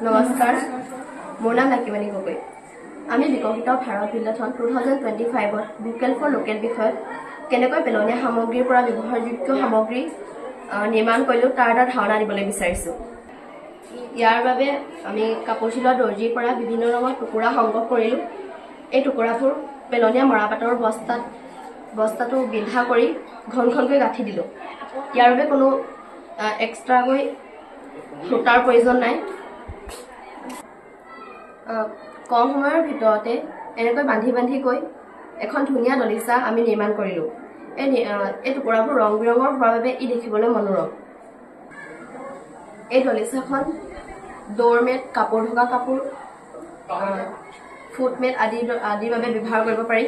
নমস্কাৰ, মোৰ নাম লাকিমণি গগৈ। আমি বিকশিত ভাৰত বিল্ডথন 2025ত ভোকেল ফৰ লোকেল বিষয়ত কেনেকৈ পেলনীয়া সামগ্ৰীৰ পৰা ব্যৱহাৰযোগ্য সামগ্ৰী নিৰ্মাণ কৰিলোঁ তাৰ এটা ধাৰণা দিবলৈ বিচাৰিছোঁ। ইয়াৰ বাবে আমি কাপোৰ চিলোৱা দৰ্জীৰ পৰা বিভিন্ন ৰঙৰ টুকুৰা সংগ্ৰহ কৰিলোঁ। এই টুকুৰাবোৰ পেলনীয়া মৰাপাটৰ বস্তাটো বিন্ধা কৰি ঘন ঘনকৈ গাঁঠি দিলোঁ। ইয়াৰ বাবে কোনো এক্সট্ৰাকৈ সূতাৰ প্ৰয়োজন নাই। কম সময়ৰ ভিতৰতে এনেকৈ বান্ধি বান্ধিকৈ এখন ধুনীয়া দলিচা আমি নিৰ্মাণ কৰিলোঁ। এই টুকুৰাবোৰ ৰং বিৰঙৰ হোৱাৰ বাবে ই দেখিবলৈ মনোৰম। এই দলিচাখন ড'ৰমেট, কাপোৰ ধোৱা কাপোৰ, ফুটমেট আদিৰ বাবে ব্যৱহাৰ কৰিব পাৰি।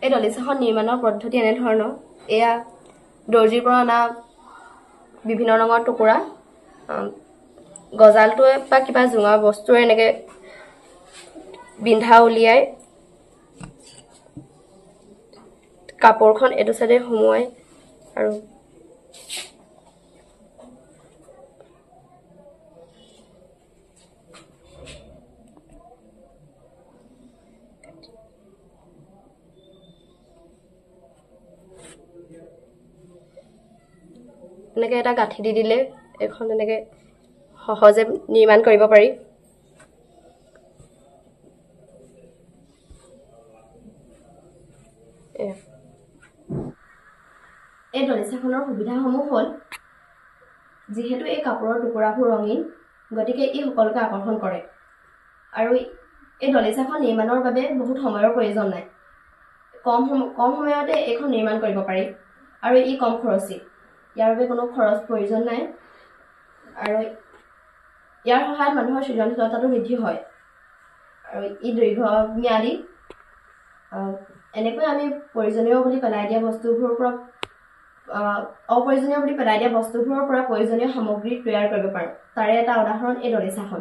এই দলিচাখন নিৰ্মাণৰ পদ্ধতি এনেধৰণৰ। এয়া দৰ্জীৰ পৰা অনা বিভিন্ন ৰঙৰ টুকুৰা, গজালটোৱে বা কিবা জোঙা বস্তুৰে এনেকৈ বিন্ধা উলিয়াই কাপোৰখন এইটো চাইডে সুমুৱাই আৰু এনেকৈ এটা গাঁঠি দি দিলে এখন এনেকৈ সহজে নিৰ্মাণ কৰিব পাৰি। এই দলিচাখনৰ সুবিধাসমূহ হ'ল, যিহেতু এই কাপোৰৰ টুকুৰাবোৰ ৰঙীন, গতিকে ই সকলোকে আকৰ্ষণ কৰে। আৰু এই দলিচাখন নিৰ্মাণৰ বাবে বহুত সময়ৰ প্ৰয়োজন নাই। কম সময়তে এইখন নিৰ্মাণ কৰিব পাৰি আৰু ই কম খৰচী। ইয়াৰ বাবে কোনো খৰচ প্ৰয়োজন নাই আৰু ইয়াৰ সহায়ত মানুহৰ সৃজনশীলতাটো বৃদ্ধি হয় আৰু ই দীৰ্ঘম্যাদী। এনেকৈ আমি অপ্ৰয়োজনীয় বুলি পেলাই দিয়া বস্তুবোৰৰ পৰা প্ৰয়োজনীয় সামগ্ৰী তৈয়াৰ কৰিব পাৰোঁ। তাৰে এটা উদাহৰণ এই দলিচাখন।